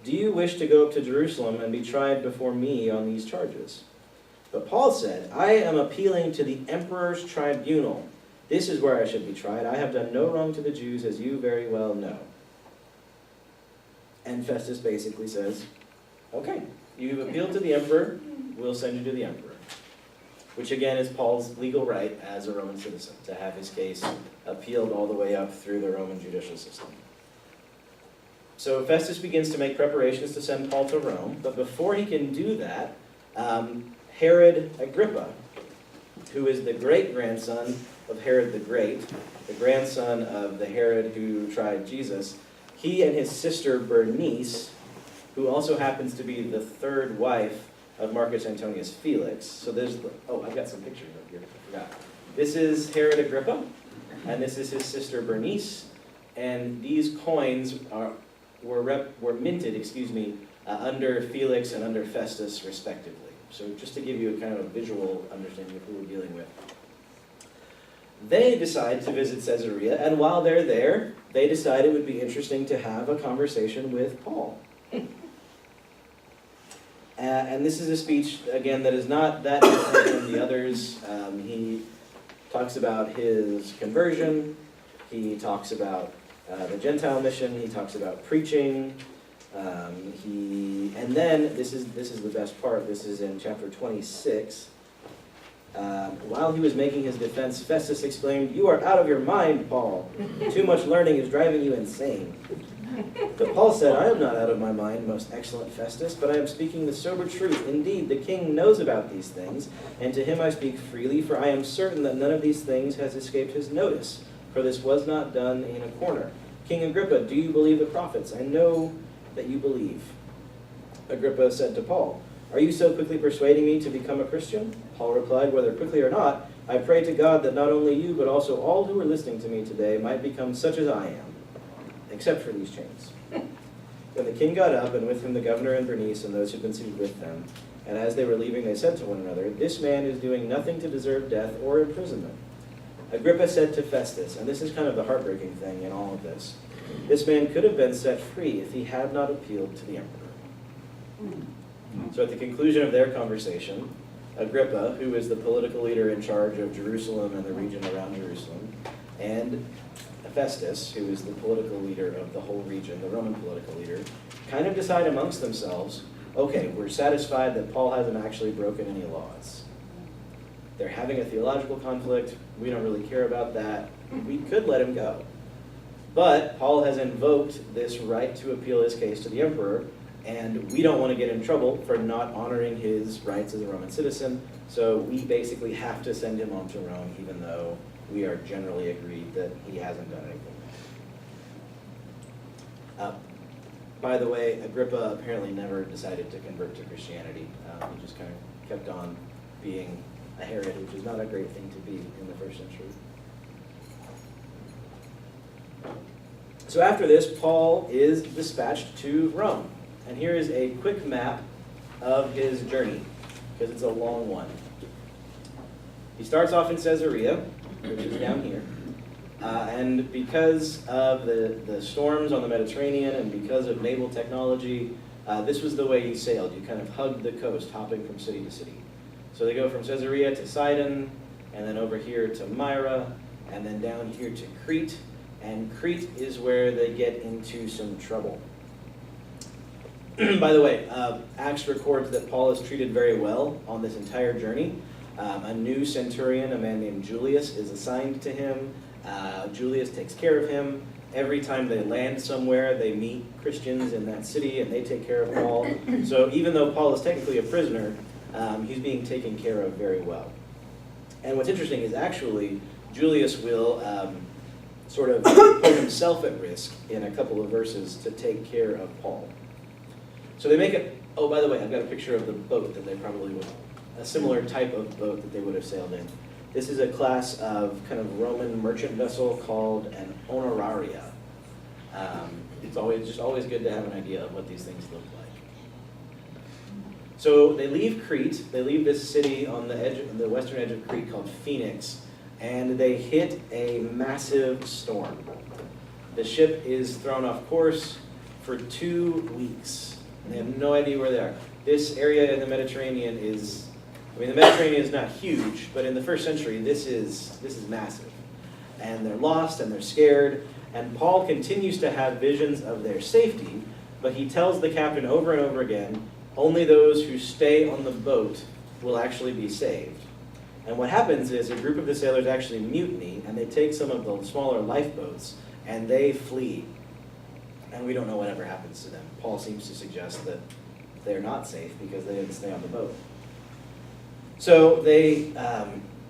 "Do you wish to go up to Jerusalem and be tried before me on these charges?" But Paul said, "I am appealing to the emperor's tribunal. This is where I should be tried. I have done no wrong to the Jews, as you very well know." And Festus basically says, "Okay, you've appealed to the emperor, we'll send you to the emperor." Which again is Paul's legal right as a Roman citizen, to have his case appealed all the way up through the Roman judicial system. So Festus begins to make preparations to send Paul to Rome, but before he can do that, Herod Agrippa, who is the great-grandson of Herod the Great, the grandson of the Herod who tried Jesus, he and his sister Bernice, who also happens to be the third wife of Marcus Antonius Felix. So I've got some pictures up here, I forgot. This is Herod Agrippa, and this is his sister Bernice, and these coins were minted, under Felix and under Festus, respectively. So just to give you a kind of a visual understanding of who we're dealing with. They decide to visit Caesarea, and while they're there, they decide it would be interesting to have a conversation with Paul. And this is a speech, again, that is not that different from the others. He talks about his conversion, he talks about the Gentile mission, he talks about preaching, and then, this is the best part, this is in chapter 26. While he was making his defense, Festus exclaimed, "You are out of your mind, Paul. Too much learning is driving you insane." But Paul said, "I am not out of my mind, most excellent Festus, but I am speaking the sober truth. Indeed, the king knows about these things, and to him I speak freely, for I am certain that none of these things has escaped his notice, for this was not done in a corner. King Agrippa, do you believe the prophets? I know that you believe." Agrippa said to Paul, "Are you so quickly persuading me to become a Christian?" Paul replied, "Whether quickly or not, I pray to God that not only you, but also all who are listening to me today might become such as I am, except for these chains." Then the king got up, and with him the governor and Bernice and those who had been seated with them. And as they were leaving, they said to one another, "This man is doing nothing to deserve death or imprisonment." Agrippa said to Festus, and this is kind of the heartbreaking thing in all of this, "This man could have been set free if he had not appealed to the emperor." So at the conclusion of their conversation, Agrippa, who is the political leader in charge of Jerusalem and the region around Jerusalem, and Festus, who is the political leader of the whole region, the Roman political leader, kind of decide amongst themselves, okay, we're satisfied that Paul hasn't actually broken any laws. They're having a theological conflict. We don't really care about that. We could let him go. But Paul has invoked this right to appeal his case to the emperor, and we don't want to get in trouble for not honoring his rights as a Roman citizen, so we basically have to send him on to Rome, even though we are generally agreed that he hasn't done anything. By the way, Agrippa apparently never decided to convert to Christianity. He just kind of kept on being a Herod, which is not a great thing to be in the first century. So after this, Paul is dispatched to Rome. And here is a quick map of his journey, because it's a long one. He starts off in Caesarea, which is down here. And because of the storms on the Mediterranean and because of naval technology, this was the way he sailed. You kind of hugged the coast, hopping from city to city. So they go from Caesarea to Sidon, and then over here to Myra, and then down here to Crete. And Crete is where they get into some trouble. By the way, Acts records that Paul is treated very well on this entire journey. A new centurion, a man named Julius, is assigned to him. Julius takes care of him. Every time they land somewhere, they meet Christians in that city, and they take care of Paul. So even though Paul is technically a prisoner, he's being taken care of very well. And what's interesting is actually Julius will sort of put himself at risk in a couple of verses to take care of Paul. So they make it, oh, by the way, I've got a picture of the boat that they probably would, a similar type of boat that they would have sailed in. This is a class of kind of Roman merchant vessel called an honoraria. It's always good to have an idea of what these things look like. So they leave Crete. They leave this city on the western edge of Crete called Phoenix, and they hit a massive storm. The ship is thrown off course for 2 weeks, and they have no idea where they are. This area in the Mediterranean is, the Mediterranean is not huge, but in the first century, this is massive. And they're lost and they're scared, and Paul continues to have visions of their safety, but he tells the captain over and over again, only those who stay on the boat will actually be saved. And what happens is a group of the sailors actually mutiny, and they take some of the smaller lifeboats, and they flee. And we don't know whatever happens to them. Paul seems to suggest that they're not safe because they didn't stay on the boat. So they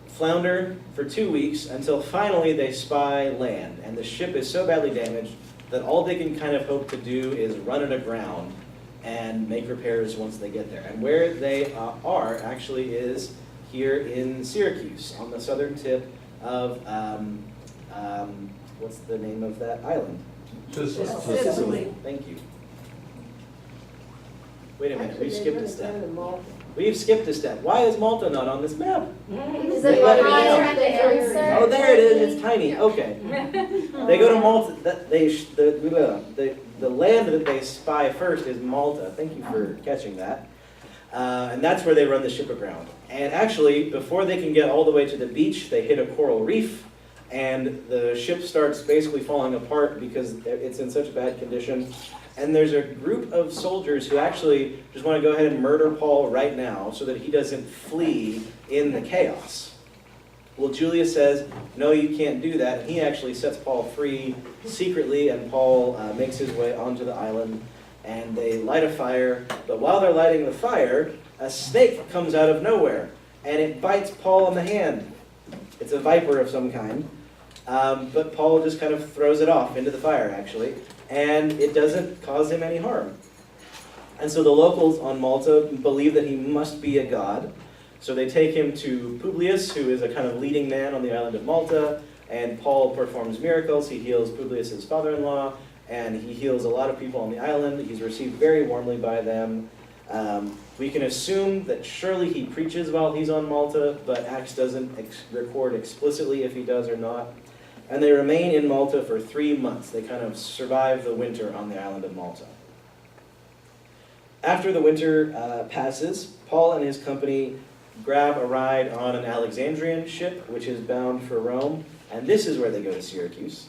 flounder for 2 weeks until finally they spy land. And the ship is so badly damaged that all they can kind of hope to do is run it aground and make repairs once they get there. And where they are actually is here in Syracuse, on the southern tip of, what's the name of that island? Sicily. Thank you. Wait a minute, Actually, we've they skipped a put it step. down in Malta. We've skipped a step. Why is Malta not on this map? Is They it let right me know. right there? Insert. Oh, there it is. It's tiny. Okay. They go to Malta. The land that they spy first is Malta. Thank you for catching that. And that's where they run the ship aground. And actually, before they can get all the way to the beach, they hit a coral reef, and the ship starts basically falling apart because it's in such bad condition. And there's a group of soldiers who actually just want to go ahead and murder Paul right now so that he doesn't flee in the chaos. Well, Julius says, no, you can't do that. And he actually sets Paul free secretly, and Paul makes his way onto the island, and they light a fire. But while they're lighting the fire, a snake comes out of nowhere, and it bites Paul in the hand. It's a viper of some kind. But Paul just kind of throws it off into the fire, actually, and it doesn't cause him any harm. And so the locals on Malta believe that he must be a god. So they take him to Publius, who is a kind of leading man on the island of Malta, and Paul performs miracles. He heals Publius' father-in-law, and he heals a lot of people on the island. He's received very warmly by them. We can assume that surely he preaches while he's on Malta, but Acts doesn't record explicitly if he does or not. And they remain in Malta for 3 months. They kind of survive the winter on the island of Malta. After the winter passes, Paul and his company grab a ride on an Alexandrian ship, which is bound for Rome, and this is where they go to Syracuse.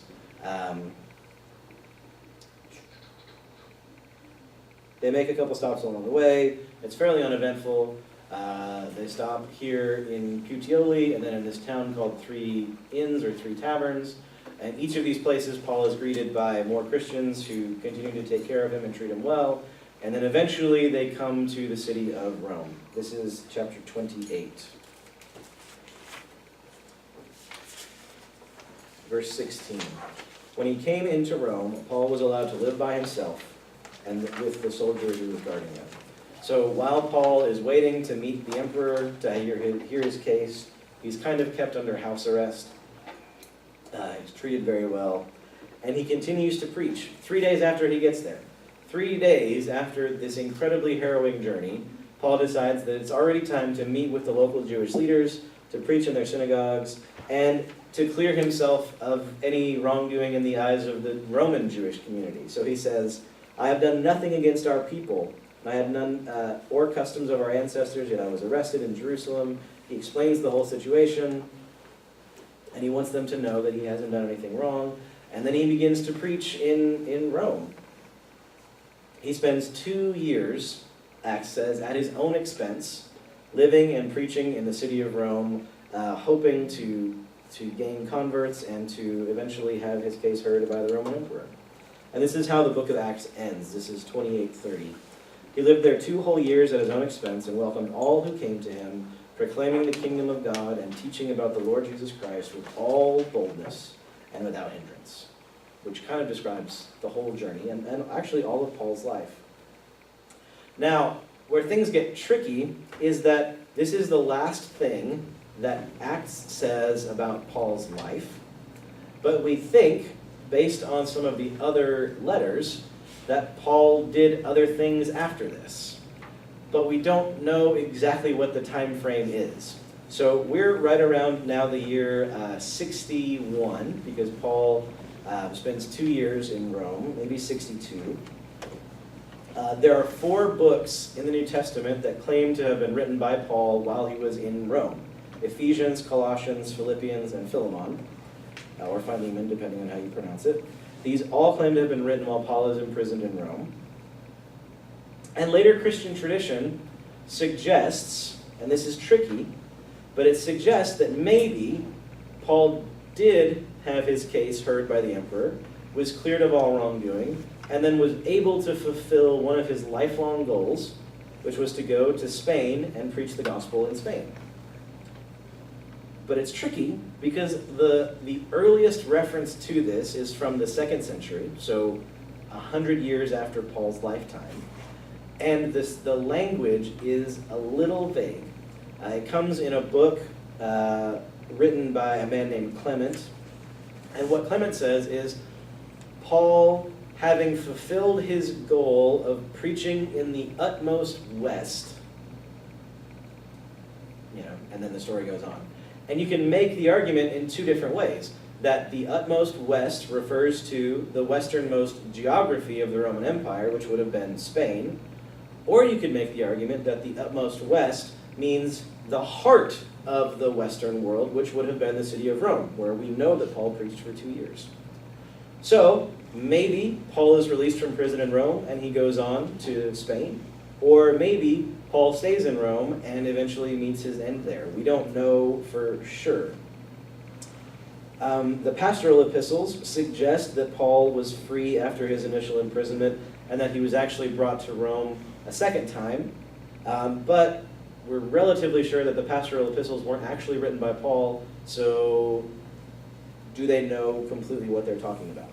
They make a couple stops along the way. It's fairly uneventful. They stop here in Puteoli and then in this town called 3 Inns or 3 Taverns. And each of these places, Paul is greeted by more Christians who continue to take care of him and treat him well. And then eventually they come to the city of Rome. This is chapter 28. Verse 16. When he came into Rome, Paul was allowed to live by himself and with the soldier who was guarding him. So while Paul is waiting to meet the emperor to hear his case, he's kind of kept under house arrest. He's treated very well. And he continues to preach 3 days after he gets there. 3 days after this incredibly harrowing journey, Paul decides that it's already time to meet with the local Jewish leaders, to preach in their synagogues, and to clear himself of any wrongdoing in the eyes of the Roman Jewish community. So he says, I have done nothing against our people. I had none or customs of our ancestors, yet I was arrested in Jerusalem. He explains the whole situation, and he wants them to know that he hasn't done anything wrong. And then he begins to preach in Rome. He spends 2 years, Acts says, at his own expense, living and preaching in the city of Rome, hoping to gain converts and to eventually have his case heard by the Roman emperor. And this is how the book of Acts ends. This is 28:30. He lived there 2 whole years at his own expense and welcomed all who came to him, proclaiming the kingdom of God and teaching about the Lord Jesus Christ with all boldness and without hindrance, which kind of describes the whole journey and actually all of Paul's life. Now, where things get tricky is that this is the last thing that Acts says about Paul's life, but we think based on some of the other letters, that Paul did other things after this. But we don't know exactly what the time frame is. So we're right around now the year 61, because Paul spends 2 years in Rome, maybe 62. There are 4 books in the New Testament that claim to have been written by Paul while he was in Rome. Ephesians, Colossians, Philippians, and Philemon, or Philemon, depending on how you pronounce it. These all claim to have been written while Paul is imprisoned in Rome. And later Christian tradition suggests, and this is tricky, but it suggests that maybe Paul did have his case heard by the emperor, was cleared of all wrongdoing, and then was able to fulfill one of his lifelong goals, which was to go to Spain and preach the gospel in Spain. But it's tricky because the earliest reference to this is from the 2nd century, so 100 years after Paul's lifetime. And the language is a little vague. It comes in a book written by a man named Clement. And what Clement says is, Paul, having fulfilled his goal of preaching in the utmost west, and then the story goes on. And you can make the argument in 2 different ways. That the utmost west refers to the westernmost geography of the Roman Empire, which would have been Spain. Or you could make the argument that the utmost west means the heart of the Western world, which would have been the city of Rome, where we know that Paul preached for 2 years. So maybe Paul is released from prison in Rome and he goes on to Spain. Or maybe Paul stays in Rome and eventually meets his end there. We don't know for sure. The pastoral epistles suggest that Paul was free after his initial imprisonment and that he was actually brought to Rome a second time. But we're relatively sure that the pastoral epistles weren't actually written by Paul, so do they know completely what they're talking about?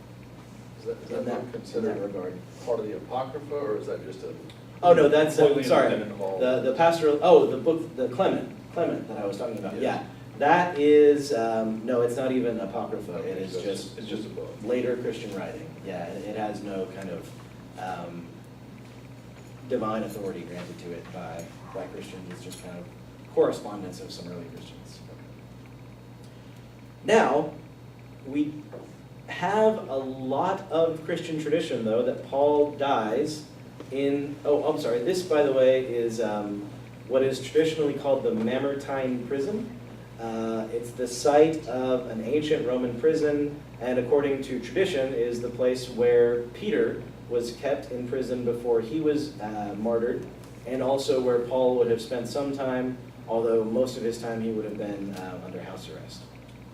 Is that In that considered regard. part of the Apocrypha, or is that just a? Oh, no, that's, completely sorry, independent of all? the pastoral, the book, the Clement that I was talking about, yeah. That is, no, it's not even Apocrypha, it is just It's just a book. later Christian writing. Yeah, it has no kind of divine authority granted to it by Christians. It's just kind of correspondence of some early Christians. Now, we have a lot of Christian tradition, though, that Paul dies in, this, by the way, is what is traditionally called the Mamertine prison. It's the site of an ancient Roman prison, and according to tradition, is the place where Peter was kept in prison before he was martyred, and also where Paul would have spent some time, although most of his time he would have been under house arrest.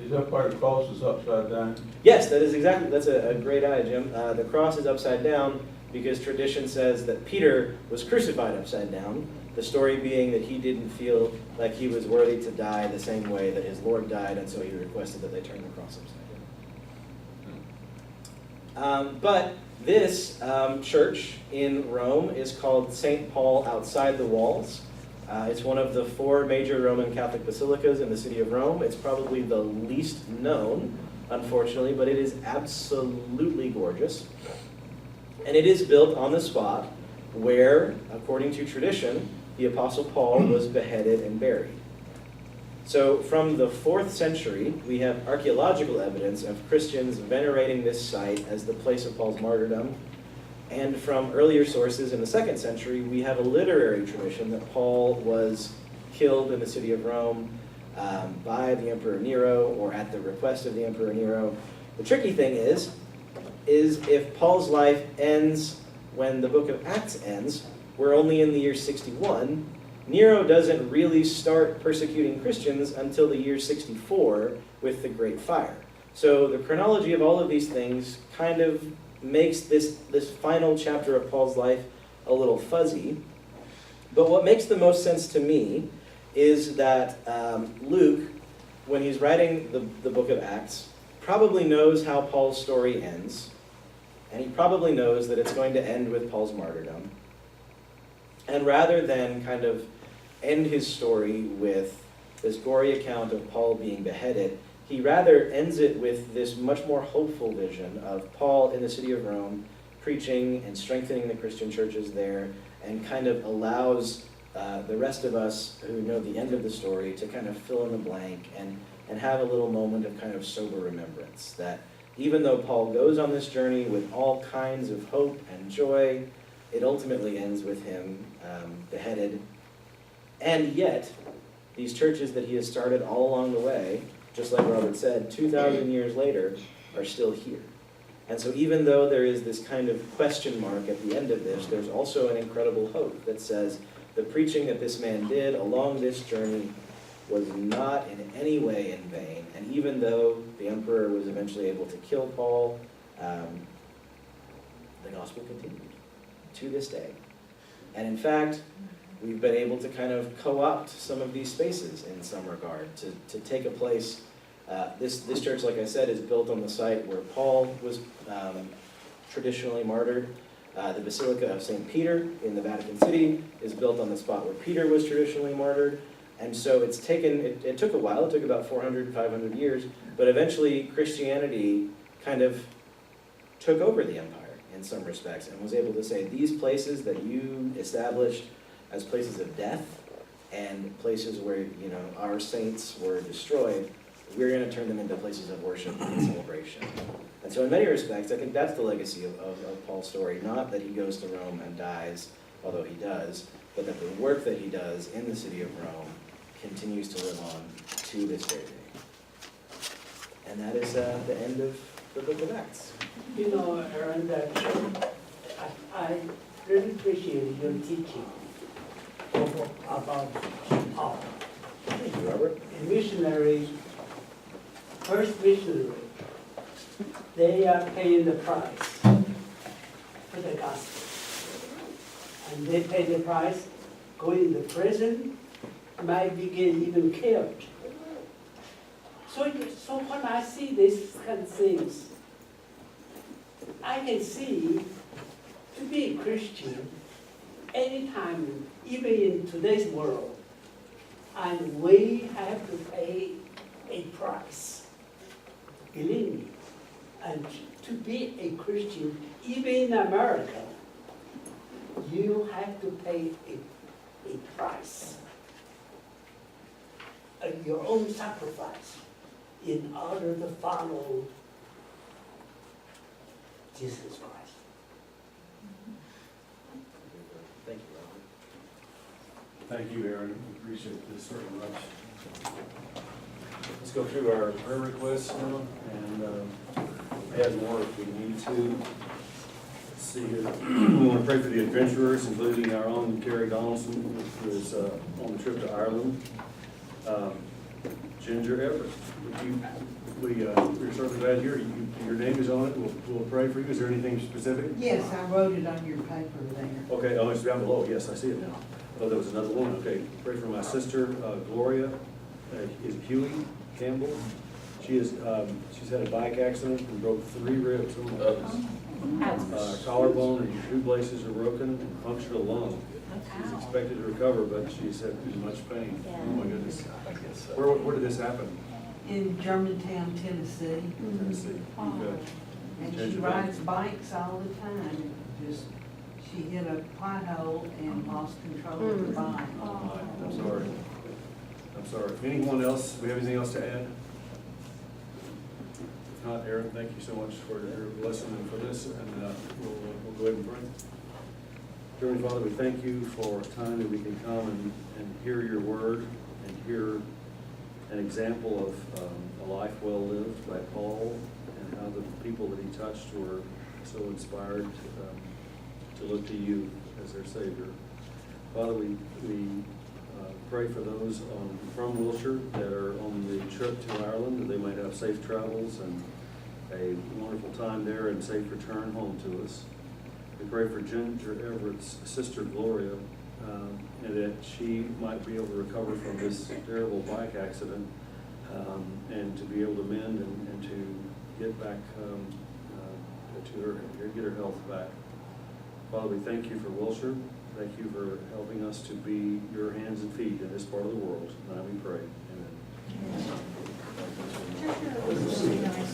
Is that part of the cross is upside down? Yes, that's a great eye, Jim. The cross is upside down because tradition says that Peter was crucified upside down, the story being that he didn't feel like he was worthy to die the same way that his Lord died, and so he requested that they turn the cross upside down. But this church in Rome is called St. Paul Outside the Walls. It's one of the 4 major Roman Catholic basilicas in the city of Rome. It's probably the least known, unfortunately, but it is absolutely gorgeous. And it is built on the spot where, according to tradition, the Apostle Paul was beheaded and buried. So from the 4th century, we have archaeological evidence of Christians venerating this site as the place of Paul's martyrdom. And from earlier sources in the 2nd century, we have a literary tradition that Paul was killed in the city of Rome by the Emperor Nero, or at the request of the Emperor Nero. The tricky thing is if Paul's life ends when the book of Acts ends, we're only in the year 61, Nero doesn't really start persecuting Christians until the year 64 with the Great Fire. So the chronology of all of these things kind of makes this final chapter of Paul's life a little fuzzy. But what makes the most sense to me is that Luke, when he's writing the book of Acts, probably knows how Paul's story ends, and he probably knows that it's going to end with Paul's martyrdom. And rather than kind of end his story with this gory account of Paul being beheaded, he rather ends it with this much more hopeful vision of Paul in the city of Rome, preaching and strengthening the Christian churches there, and kind of allows the rest of us who know the end of the story to kind of fill in the blank and have a little moment of kind of sober remembrance that even though Paul goes on this journey with all kinds of hope and joy, it ultimately ends with him beheaded. And yet, these churches that he has started all along the way, just like Robert said, 2,000 years later, are still here. And so even though there is this kind of question mark at the end of this, there's also an incredible hope that says the preaching that this man did along this journey was not in any way in vain. And even though the emperor was eventually able to kill Paul, the gospel continued to this day. And in fact, we've been able to kind of co-opt some of these spaces in some regard, to take a place. This church, like I said, is built on the site where Paul was traditionally martyred. The Basilica of St. Peter in the Vatican City is built on the spot where Peter was traditionally martyred. And so it's taken, it took a while, it took about 400, 500 years, but eventually Christianity kind of took over the empire in some respects and was able to say, these places that you established as places of death and places where, you know, our saints were destroyed, we're going to turn them into places of worship and celebration. And so in many respects, I think that's the legacy of Paul's story, not that he goes to Rome and dies, although he does, but that the work that he does in the city of Rome continues to live on to this very day. And that is the end of the book of Acts. You know, Aaron, that I really appreciate your teaching about Paul. Thank you, Robert. A missionary, first missionary, they are paying the price for the gospel. And they pay the price, going to prison, might be getting even killed. So when I see these kind of things, I can see to be a Christian anytime, even in today's world, and we have to pay a price. Believe me. And to be a Christian, even in America, you have to pay a price. Your own sacrifice in order to follow Jesus Christ. Thank you, Robert. Thank you, Aaron. We appreciate this very much. Let's go through our prayer requests now and add more if we need to. Let's see here. We want to pray for the adventurers, including our own Carrie Donaldson, who is on the trip to Ireland. Ginger Everett, we're certainly glad to hear your name is on it. We'll pray for you. Is there anything specific? Yes, I wrote it on your paper there. Okay, oh, it's down below. Yes, I see it now. Oh, there was another one. Okay, pray for my sister, Gloria, is Huey Campbell. She's had a bike accident and broke 3 ribs. Collarbone and 2 braces are broken and punctured a lung. She's expected to recover, but she said in much pain. Yeah. Oh my goodness. Where did this happen? In Germantown, Tennessee. Tennessee. Good. And Change she your rides bikes all the time. She hit a pothole and lost control of the bike. I'm sorry. I'm sorry. Anyone else? Do we have anything else to add? If not, Aaron, thank you so much for your lesson and for this, and we'll go ahead and pray. Heavenly Father, we thank you for a time that we can come and hear your word and hear an example of a life well lived by Paul and how the people that he touched were so inspired to look to you as their Savior. Father, we pray for those from Wilshire that are on the trip to Ireland, that they might have safe travels and a wonderful time there and safe return home to us. We pray for Ginger Everett's sister Gloria, and that she might be able to recover from this terrible bike accident and to be able to mend and to get back to her, get her health back. Father, we thank you for Wilshire. Thank you for helping us to be your hands and feet in this part of the world. Now we pray. Amen. Sure, it was really nice.